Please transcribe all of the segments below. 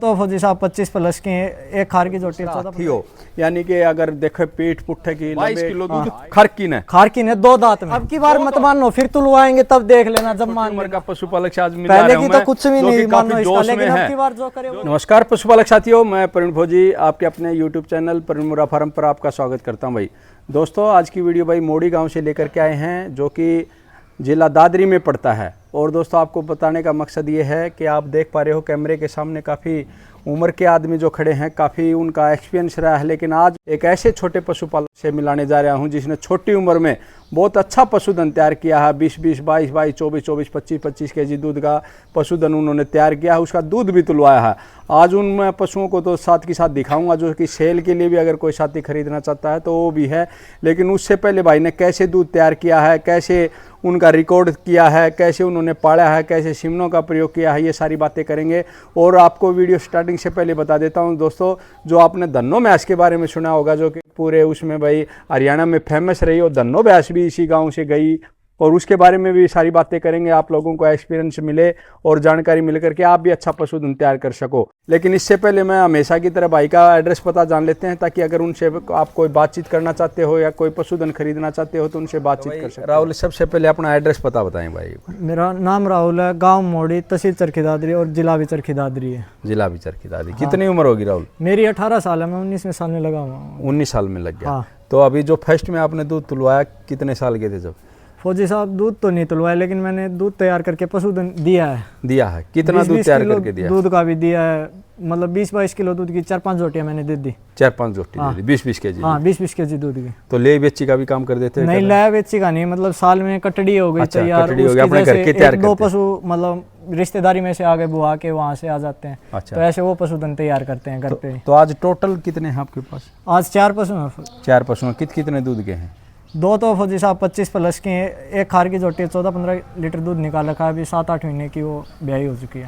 तो फौजी साहब 25 प्लस की एक खार की जोटी 14 हो, यानी कि अगर देखे पेट पुट्ठे की 22 किलो दूध खार की ने 2 दांत में। अब की बार मत मानो, फिर तुलवाएंगे तब देख लेना जब मान उम्र का पशुपालक आज मिल पहले की तो कुछ भी नहीं मानो इसका, लेकिन अब की बार जो करे। नमस्कार पशुपालक साथियों, मैं प्रवीण भोजी आपके अपने YouTube चैनल प्रवीण मुर्रा फार्म पर आपका स्वागत करता हूं। भाई दोस्तों, आज की वीडियो भाई मोड़ी गांव से लेकर के आए हैं, जो कि जिला दादरी में पड़ता है। और दोस्तों, आपको बताने का मकसद ये है कि आप देख पा रहे हो कैमरे के सामने काफ़ी उम्र के आदमी जो खड़े हैं, काफ़ी उनका एक्सपीरियंस रहा है। लेकिन आज एक ऐसे छोटे पशुपालक से मिलाने जा रहा हूं जिसने छोटी उम्र में बहुत अच्छा पशुधन तैयार किया है। 20-20, 22-22, 24-24, 25-25 केजी दूध का पशुधन उन्होंने तैयार किया है, उसका दूध भी तुलवाया है। आज उन मैं पशुओं को तो साथ के साथ दिखाऊंगा, जो कि सेल के लिए भी अगर कोई साथी खरीदना चाहता है तो वो भी है। लेकिन उससे पहले भाई ने कैसे दूध तैयार किया है, कैसे उनका रिकॉर्ड किया है, कैसे उन्होंने पाला है, कैसे सिमनों का प्रयोग किया है, ये सारी बातें करेंगे। और आपको वीडियो स्टार्टिंग से पहले बता देता हूं दोस्तों, जो आपने धन्नो भैंस के बारे में सुना होगा, जो कि पूरे उसमें भाई हरियाणा में फेमस रही, और धन्नो भैंस भी इसी गांव से गई, और उसके बारे में भी सारी बातें करेंगे। आप लोगों को एक्सपीरियंस मिले और जानकारी मिल करके आप भी अच्छा पशुधन तैयार कर सको। लेकिन इससे पहले मैं हमेशा की तरह भाई का एड्रेस पता जान लेते हैं, ताकि अगर उनसे आप कोई बातचीत करना चाहते हो या कोई पशुधन खरीदना चाहते हो तो उनसे बातचीत कर सकते। राहुल, सबसे पहले अपना एड्रेस पता बताएं भाई। मेरा नाम राहुल है, गाँव मोड़ी, तहसील चरखी दादरी और जिला भी चरखी दादरी है। जिला भी चरखी दादरी। कितनी उम्र होगी राहुल? मेरी 18 साल है, मैं 19वें साल में लगा हुआ हूँ। 19 साल में लग गया। तो अभी जो फर्स्ट में आपने दूध तुलवाया, कितने साल के थे जब? फौजी साहब, दूध तो नहीं तुलवाया, लेकिन मैंने दूध तैयार करके पशुधन दिया है। कितना दूध तैयार करके दिया? दूध का भी दिया है, मतलब 20-22 किलो दूध की 4-5 जोटियां मैंने दे दी। 4-5 जोटी दे दी, 20-20 केजी। हाँ, 20-20 केजी दूध की। तो ले बेची का भी काम कर देते हैं? नहीं, ले बेची का नहीं, मतलब साल में कटड़ी हो गई तैयार, कटड़ी हो गई, अपने घर के तैयार करते हैं। 2 पशु मतलब रिश्तेदारी में से आगे बुआ के वहाँ से आ जाते हैं। तो ऐसे वो पशुधन तैयार करते हैं घर पे। तो आज टोटल कितने हैं आपके पास? आज 4 पशु हैं। 4 पशु हैं। कितने दूध के हैं? 2 तो फौजी साहब 25 प्लस की है, एक खार की जोटी 14-15 लीटर दूध निकाल रखा है। अभी 7-8 महीने की वो ब्याही हो चुकी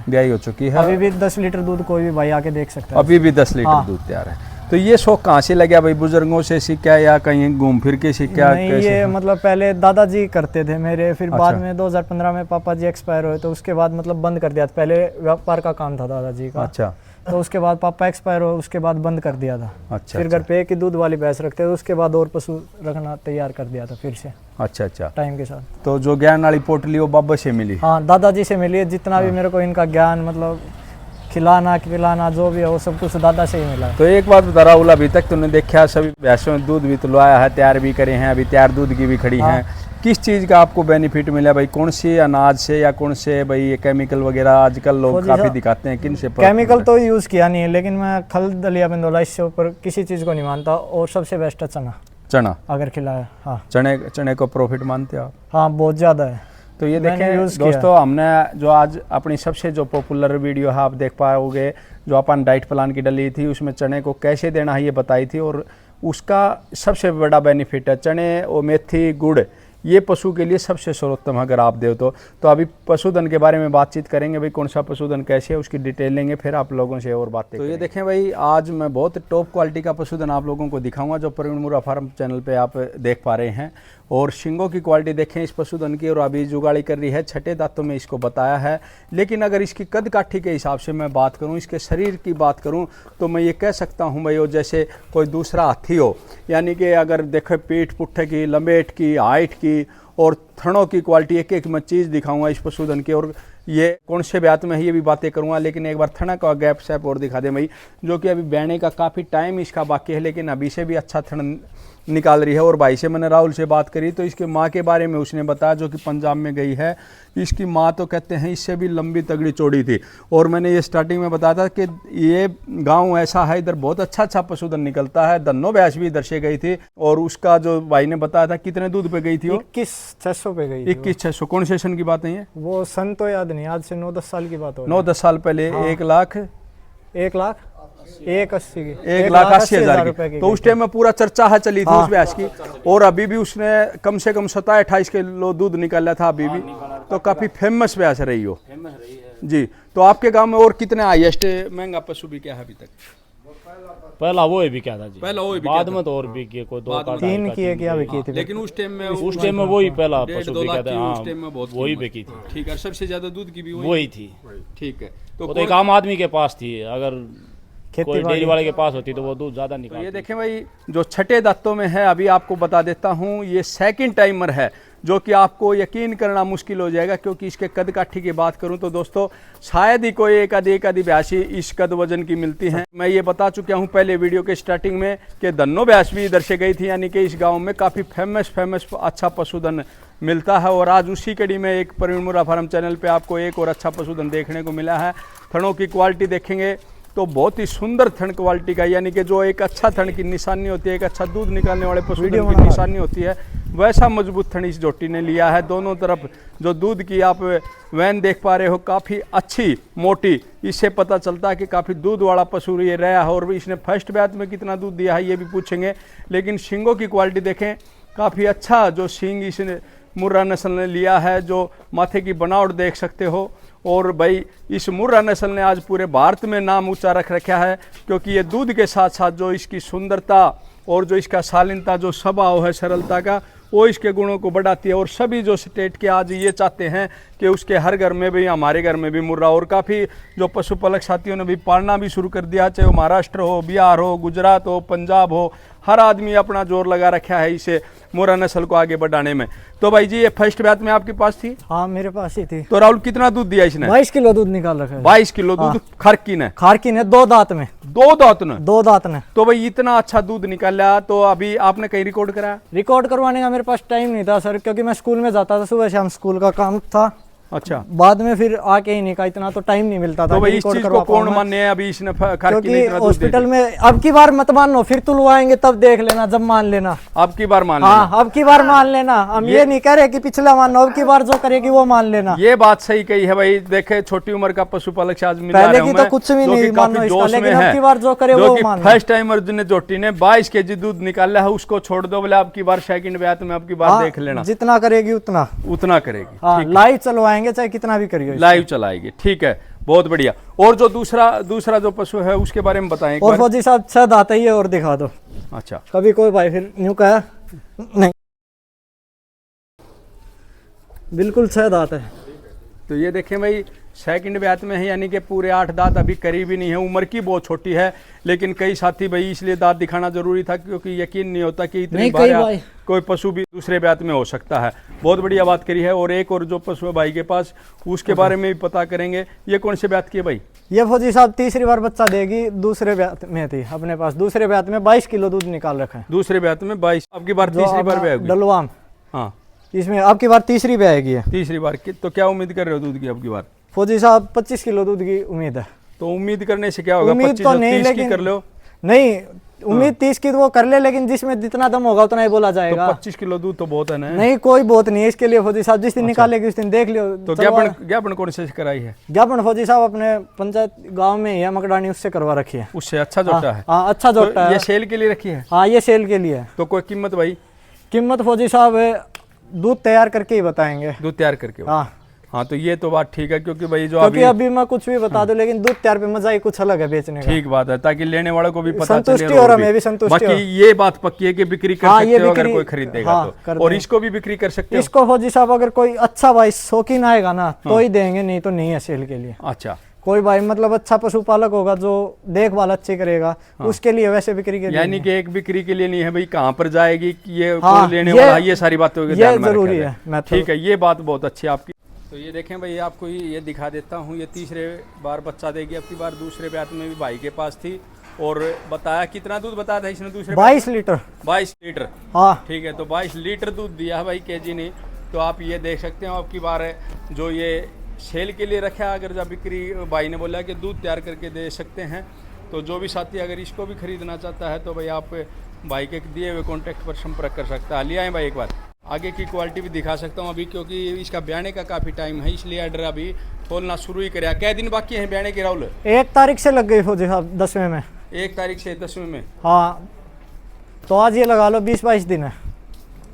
है। अभी भी 10 लीटर दूध कोई भी भाई आके देख सकता है। अभी भी 10 लीटर दूध तैयार है। तो ये शौक कहाँ से लगा भाई? बुजुर्गों से सीखा या कहीं घूम फिर के सीखा? नहीं, ये मतलब पहले दादाजी करते थे मेरे, फिर बाद में 2015 में पापा जी एक्सपायर हुए, तो उसके बाद मतलब बंद कर दिया था। पहले व्यापार का काम था दादाजी का। अच्छा। तो उसके बाद पापा एक्सपायर हुए, उसके बाद बंद कर दिया था। अच्छा। फिर घर पे एक ही दूध वाली भैंस रखते थे, उसके बाद और पशु रखना तैयार कर दिया था फिर से। अच्छा। टाइम के साथ। तो जो ज्ञान वाली पोटली वो बाबा से मिली? हाँ, दादाजी से मिली है। जितना भी मेरे को इनका ज्ञान, मतलब खिलाना पिलाना जो भी है, वो सब कुछ दादा से ही मिला। तो एक बात बता राहुल, अभी तक तुमने देखा सभी भैंसों में दूध भी तुलवाया है, तैयार भी करे हैं, अभी तैयार दूध की भी खड़ी हैं। किस चीज़ का आपको बेनिफिट मिला भाई? कौन से अनाज से या कौन से भाई ये केमिकल वगैरह आजकल लोग काफी दिखाते हैं, किन से? केमिकल तो यूज़ किया नहीं है, लेकिन मैं खल दलिया बिंदोला इससे ऊपर किसी चीज़ को नहीं मानता। और सबसे बेस्ट है चना अगर खिलाया। हाँ, चने को प्रॉफिट मानते हो आप? हाँ, बहुत ज़्यादा है। तो ये देखें दोस्तों, हमने जो आज अपनी सबसे जो पॉपुलर वीडियो है आप देख पाओगे, जो अपन डाइट प्लान की डली थी, उसमें चने को कैसे देना है ये बताई थी। और उसका सबसे बड़ा बेनिफिट है चने और मेथी गुड़, ये पशु के लिए सबसे सर्वोत्तम अगर आप दे तो अभी पशुधन के बारे में बातचीत करेंगे भाई, कौन सा पशुधन कैसे है उसकी डिटेल लेंगे, फिर आप लोगों से और बातें। तो ये देखें भाई, आज मैं बहुत टॉप क्वालिटी का पशुधन आप लोगों को दिखाऊंगा, जो प्रवीण मुर्रा फार्म चैनल पे आप देख पा रहे हैं। और शिंगों की क्वालिटी देखें इस पशुधन की, और अभी जुगाड़ी कर रही है, छठे दांतों में इसको बताया है। लेकिन अगर इसकी कद काठी के हिसाब से मैं बात करूं, इसके शरीर की बात करूं, तो मैं ये कह सकता हूं भाई वो जैसे कोई दूसरा हाथी हो। यानी कि अगर देखें पीठ पुट्ठे की, लंबेट की, हाइट की और थनों की क्वालिटी, एक मैं चीज़ दिखाऊंगा इस पशुधन की। और ये कौन से ब्यात में है ये भी बातें करूंगा। लेकिन एक बार थना का गैप शैप और दिखा दे भाई, जो कि अभी बहने का काफ़ी टाइम इसका बाकी है, लेकिन अभी से भी अच्छा थन निकाल रही है। और भाई से मैंने राहुल से बात करी तो इसके माँ के बारे में उसने बताया, जो कि पंजाब में गई है। इसकी माँ तो कहते हैं इससे भी लंबी तगड़ी चौड़ी थी। और मैंने ये स्टार्टिंग में बताया था कि ये गांव ऐसा है, इधर बहुत अच्छा पशुधन निकलता है। धन्नो भैंस भी इधर से गई थी, और उसका जो भाई ने बताया था कितने दूध पे गई थी? 21,600 पे गई। 21,600। कौन से सन की बात है? वो सन तो याद नहीं, आज से 9-10 साल की बात हो। 9-10 साल पहले। हाँ। 1,80,000 रुपए की। तो उस टाइम में पूरा चर्चा है चली थी उस भैंस की। और अभी भी उसने कम से कम 27-28 किलो दूध निकाला था अभी भी। तो काफी फेमस भैंस रही हो जी। तो आपके गांव में और कितने हाईएस्ट महंगा पशु भी क्या है अभी तक? पहला वो ही बिका था जी, पहला वो ही बिका बाद था। में तो और बिके कोई दो बाद में का तीन किए क्या बिकी थी लेकिन उस टाइम में उस टाइम में वही पहला 1.5 पशु दो बिका लाख था। की हाँ, उस टाइम में बहुत वही कीमत। बिकी थी, ठीक है, सबसे ज्यादा दूध की भी वही थी। ठीक है। तो वो तो एक आम आदमी के पास थी, अगर कोई खेती डेयरी वाले के पास होती तो वो दूध ज्यादा तो निकालती। ये देखें भाई, जो छठे दांतों में है, अभी आपको बता देता हूँ, ये सेकंड टाइमर है, जो कि आपको यकीन करना मुश्किल हो जाएगा, क्योंकि इसके कद काठी की बात करूं तो दोस्तों शायद ही कोई एक आधी भैंसी इस कद वजन की मिलती हैं। मैं ये बता चुका हूं पहले वीडियो के स्टार्टिंग में कि धन्नो भैंस भी इधर से गई थी, यानी कि इस गांव में काफ़ी फेमस अच्छा पशुधन मिलता है। और आज उसी कड़ी में एक प्रवीण मुर्रा फार्म चैनल पे आपको एक और अच्छा पशुधन देखने को मिला है। थनों की क्वालिटी देखेंगे तो बहुत ही सुंदर थन क्वालिटी का, यानी कि जो एक अच्छा थन की निशानी होती है, एक अच्छा दूध निकालने वाले पशुधन की निशानी होती है, वैसा मजबूत थन इस जोटी ने लिया है। दोनों तरफ जो दूध की आप वैन देख पा रहे हो, काफ़ी अच्छी मोटी, इससे पता चलता है कि काफ़ी दूध वाला पशु ये रहा है। और इसने फर्स्ट बैच में कितना दूध दिया है ये भी पूछेंगे, लेकिन सींगों की क्वालिटी देखें, काफ़ी अच्छा जो सींग इसने मुर्रा नस्ल ने लिया है, जो माथे की बनावट देख सकते हो। और भाई इस मुर्रा नस्ल ने आज पूरे भारत में नाम ऊंचा रख रखा है, क्योंकि ये दूध के साथ साथ जो इसकी सुंदरता और जो इसका शालीनता, जो स्वभाव है सरलता का, वो इसके गुणों को बढ़ाती है। और सभी जो स्टेट के आज ये चाहते हैं कि उसके हर घर में भी, हमारे घर में भी मुर्रा, और काफ़ी जो पशुपालक साथियों ने भी पालना भी शुरू कर दिया, चाहे वो महाराष्ट्र हो, बिहार हो, गुजरात हो, पंजाब हो, हर आदमी अपना जोर लगा रखा है इसे मुर्रा नस्ल को आगे बढ़ाने में। तो भाई जी, ये फर्स्ट बैच में आपके पास थी? हाँ मेरे पास ही थी। तो राहुल कितना दूध दिया इसने? 22 किलो दूध निकाल रखा है। 22 किलो दूध खारकी ने? खारकी ने 2 दांत में। 2 दांत ने? 2 दांत ने। तो भाई इतना अच्छा दूध निकाला, तो अभी आपने कहीं रिकॉर्ड कराया? रिकॉर्ड करवाने का मेरे पास टाइम नहीं था सर, क्योंकि मैं स्कूल में जाता था, सुबह शाम स्कूल का काम था। अच्छा, बाद में फिर आके ही नहीं का, इतना तो टाइम नहीं मिलता था। तो भाई इस चीज को कौन मान्य है अभी इसने खारकी ने क्योंकि इतना दूध दे हॉस्पिटल दिया? में अब की बार मत मान लो, फिर तुलवाएंगे तब देख लेना, जब मान लेना। अब की बार मान लेना। हाँ अब की बार मान लेना, हम ये नहीं कह रहे कि पिछला मानो, अब की बार जो करेगी वो मान लेना। ये बात सही कही है भाई। देखे छोटी उम्र का पशुपालक से आज मिला पहले रहा हूं की तो मैं, कुछ भी जो कि नहीं काफी मानो इसका, जोश में लेकिन अब है, की बार जो करे जो वो कि मान फर्स्ट टाइमर ने जोटी ने 22 केजी दूध निकाला है, उसको छोड़ दो, बोले अब की बार सेकंड बैच में अब की बार देख लेना, जितना करेगी उतना उतना करेगी। हाँ, लाइव चलवाएंगे चाहे कितना भी करिए, लाइव चलाएगी। ठीक है, बहुत बढ़िया। और जो दूसरा जो पशु है उसके बारे में बताएं एक और बार। फौजी साहब 6 दांत है ये, और दिखा दो। अच्छा, कभी कोई भाई फिर न्यू कहा नहीं, बिल्कुल 6 दांत है। तो ये देखें भाई, सेकंड बैच में है, यानी कि पूरे 8 दांत अभी करीब ही नहीं है। उम्र की बहुत छोटी है, लेकिन कई साथी भाई इसलिए दांत दिखाना जरूरी था, क्योंकि यकीन नहीं होता कि इतनी भारी कोई पशु भी दूसरे बैच में हो सकता है। बहुत बढ़िया बात करी है। और एक और जो पशु है भाई के पास, उसके बारे में भी पता करेंगे। ये कौन से बैच की है भाई? ये फौजी साहब तीसरी बार बच्चा देगी, दूसरे बैच में थी अपने पास, दूसरे बैच में 22 किलो दूध निकाल रखा है। दूसरे बैच में 22, अब की बार तीसरी बार बैग? डलवाम। हाँ, इसमें अब की बार तीसरी बैग है। तीसरी बार की। तो क्या उम्मीद कर रहे हो दूध की अब की बार? फौजी साहब 25 किलो दूध की उम्मीद है। तो उम्मीद करने से क्या होगा? उम्मीद 25 तो और नहीं, 30 की लेकिन कर लो। नहीं, उम्मीद 30 की तो वो कर ले, लेकिन जिसमें जितना दम होगा उतना ही बोला तो जाएगा। 25 किलो दूध तो बहुत है ना? नहीं, कोई बहुत नहीं है इसके लिए फौजी साहब, जिस दिन निकालेगी उस दिन देख लियो। तो ज्ञापन कौन से कराई है? ज्ञापन फौजी साहब अपने पंचायत गांव में ही है, मकड़ानी, उससे करवा रखी है। उससे अच्छा जोटा है? हाँ अच्छा जोटा तो है। ये सेल के लिए रखी है? हाँ ये सेल के लिए है। तो कोई कीमत भाई? कीमत फौजी साहब दूध तैयार करके ही बताएंगे। दूध तैयार करके? हाँ, तो ये तो बात ठीक है, क्योंकि भाई जो अभी मैं कुछ भी बता दूं, लेकिन दूध तैयार पे मजा ही कुछ अलग है बेचने का। ठीक बात है, ताकि लेने वालों को भी पता चले संतुष्टि और हमें भी संतुष्टि। बाकी ये बात पक्की है कि बिक्री कर सकते हो अगर कोई खरीदेगा तो, और इसको भी बिक्री कर सकते हो। इसको फौजी साहब अगर कोई अच्छा भाई शौकीन आएगा ना तो ही देंगे, नहीं तो नहीं है सेल के लिए। अच्छा, कोई भाई मतलब अच्छा पशुपालक होगा जो देखभाल अच्छी करेगा, उसके लिए वैसे बिक्री के लिए। यानी कि एक बिक्री के लिए नहीं है भाई, कहाँ पर जाएगी, ये कौन लेने वाला, ये सारी बातें होगी, ये जरूरी है। ठीक है, ये बात बहुत अच्छी आपकी। तो ये देखें भाई, आपको ये दिखा देता हूँ, ये तीसरे बार बच्चा देगी। अब की बार दूसरे बैच में भी भाई के पास थी, और बताया कितना दूध बताया था इसने दूसरे? 22 लीटर। 22 लीटर? हाँ ठीक है, तो 22 लीटर दूध दिया है भाई केजी ने। तो आप ये देख सकते हो, अब की बार जो ये सेल के लिए रखा है, अगर जब बिक्री भाई ने बोला कि दूध तैयार करके दे सकते हैं, तो जो भी साथी अगर इसको भी खरीदना चाहता है तो भाई आप भाई के दिए हुए कॉन्टैक्ट पर संपर्क कर सकता है। लिया है भाई, एक बार आगे की क्वालिटी भी दिखा सकता हूँ अभी, क्योंकि इसका ब्याने का काफ़ी टाइम है, इसलिए ऑर्डर अभी खोलना शुरू ही कराया। क्या दिन बाकी है ब्याने के राहुल? 1 तारीख से लग गई फौजी साहब 10वें में। 1 तारीख से 10वें में? हाँ, तो आज ये लगा लो 20-22 दिन है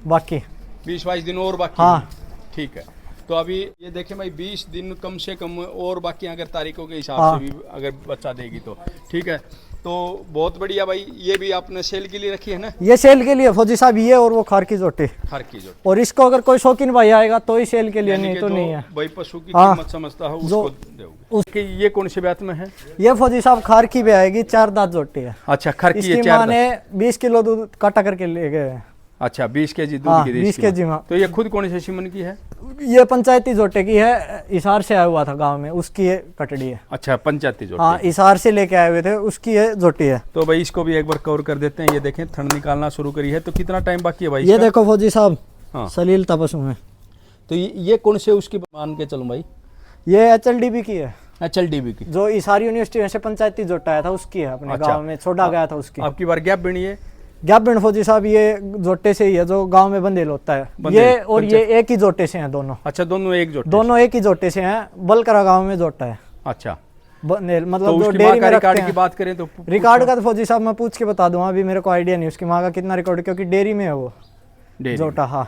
बाकी। 20-22 दिन और बाकी? हाँ ठीक है। तो अभी ये देखें भाई 20 दिन कम से कम और बाकी अगर तारीखों के हिसाब हाँ। से भी अगर बच्चा देगी तो ठीक है। तो बहुत बढ़िया भाई, ये भी आपने सेल के लिए रखी है ना? ये सेल के लिए फौजी साहब, ये और वो खार की जोटी। हर की जो और इसको अगर कोई शौकीन भाई आएगा तो ही सेल के लिए, नहीं तो नहीं है। भाई पशु की हाँ। कीमत समझता है जो- उसको दोगे। ये कौन सी बात में है? ये फौजी साहब खार की भी आएगी, 4 दांत जोटी है। अच्छा, खर की इसकी ये माँ 4 ने 20 किलो दूध काटा करके ले गए। अच्छा 20 केजी दूध हाँ, की दी 20 इसकी केजी माँ। माँ। तो ये खुद कौन से सीमन की है? ये पंचायती जोटे की है, इसार से आया हुआ था गांव में, उसकी ये कटड़ी है। अच्छा पंचायती जो। हाँ, इसार से लेके आए हुए थे, उसकी ये जोटी है। तो भाई इसको भी एक बार कवर कर देते हैं। ये देखें थन निकालना शुरू करी है। तो कितना टाइम बाकी है भाई ये इसका? देखो फौजी साहब, हाँ। सलीलता पशु में। तो ये कौन से उसकी मान के चलूं भाई? ये HLDB की है, HLDB की। जो इसार यूनिवर्सिटी में से पंचायती जोटा आया था, उसकी है। अपने अच्छा। गांव में छोड़ा गया था उसकी। आपकी बार गैप बनी है? ग्याबिन फौजी साहब ये जोटे से ही है, जो गांव में बंदेल होता है। बंदेल, ये और ये एक ही जोटे से हैं दोनों। अच्छा दोनों एक जोटे? दोनों एक ही जोटे से हैं, बलकरा गांव में जोटा है अच्छा। बंदेल, तो मतलब जो उसकी माँ डेयरी का में रखते रिकॉर्ड की हैं। बात करें तो रिकॉर्ड का तो फौजी साहब मैं पूछ के बता दूंगा, अभी मेरे को आइडिया नहीं उसकी माँ का कितना रिकॉर्ड, क्योंकि डेयरी में है वो डेयरी जोटा। हाँ,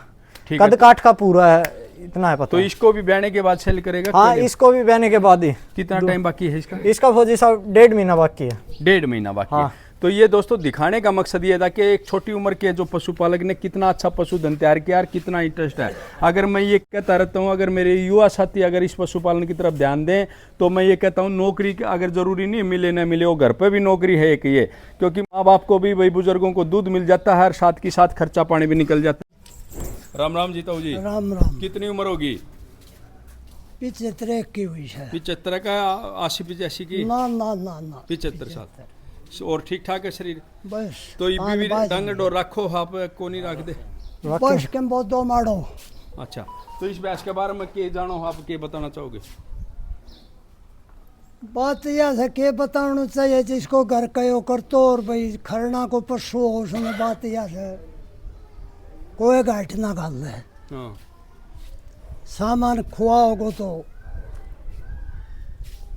ठीक है। कद काठ का पूरा है, इतना है पता तो है। इसको भी ब्याने के बाद सेल करेगा? हाँ, इसको भी बहने के बाद ही। कितना टाइम बाकी है इसका? इसका फौजी साहब 1.5 महीना बाकी है। 1.5 महीना बाकी हाँ। है। तो ये दोस्तों दिखाने का मकसद ये था कि एक छोटी उम्र के जो पशुपालक ने कितना अच्छा पशुधन तैयार किया और कितना इंटरेस्ट है। अगर मैं ये कहता रहता हूँ, अगर मेरे युवा साथी अगर इस पशुपालन की तरफ ध्यान दें, तो मैं ये कहता हूँ नौकरी अगर ज़रूरी नहीं मिले न मिले, वो घर पे भी नौकरी है एक ये, क्योंकि माँ बाप को भी, भाई बुजुर्गों को दूध मिल जाता है और साथ के साथ खर्चा पानी भी निकल जाता है। राम राम जी ताऊ जी। राम राम। कितनी उम्र होगी? 75 की हुई है। 75 का? 80-85 की? ना ना ना ना 75 साल। और ठीक ठाक है शरीर? बस तो ये पान भी बाज डंग डोर रखो, आप को नहीं रख दे? बस के बहुत दो मारो। अच्छा, तो इस भैंस के बारे में के जानो, आप के बताना चाहोगे? बात यह है के बताना चाहिए जिसको घर कहो कर तो, और भाई खरना को पशु हो उसमें बात यह है कोई गाठ ना गाल है। हाँ। सामान खुआओगे तो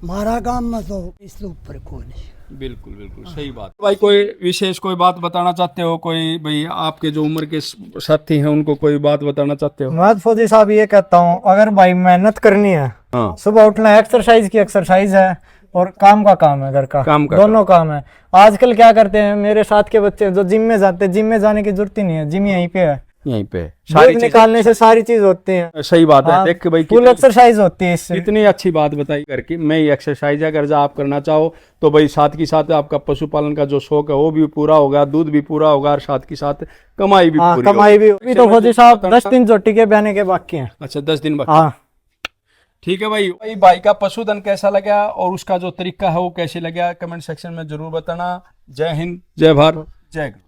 मारा काम में तो इस ऊपर को नहीं। बिल्कुल बिल्कुल सही बात। भाई कोई विशेष कोई बात बताना चाहते हो? कोई भाई आपके जो उम्र के साथी हैं उनको कोई बात बताना चाहते हो? मैं फौजी साहब ये कहता हूँ, अगर भाई मेहनत करनी है, हाँ। सुबह उठना है, एक्सरसाइज की एक्सरसाइज है, और काम का काम है, घर का काम का दोनों काम है। आजकल क्या करते हैं मेरे साथ के बच्चे जो जिम में जाते हैं, जिम में जाने की जरूरत ही नहीं है, जिम यहीं पे है, यहीं पे सारी निकालने से सारी चीज होती है। सही बात है। हाँ, देख के भाई फुल एक्सरसाइज होती है इससे। कितनी अच्छी बात बताई करके। मैं ये एक्सरसाइज अगर आप करना चाहो तो भाई साथ के साथ आपका पशुपालन का जो शौक है वो भी पूरा होगा, दूध भी पूरा होगा और साथ के साथ कमाई भी पूरी कमाई भी। होगी। अभी तो फौजी साहब 10 दिन जोटी के बहने के बाकी हैं। अच्छा 10 दिन बाकी। हाँ ठीक है भाई भाई का पशुधन कैसा लगा और उसका जो तरीका है वो कैसे लगा, कमेंट सेक्शन में जरूर बताना। जय हिंद, जय भारत, जय गुरु।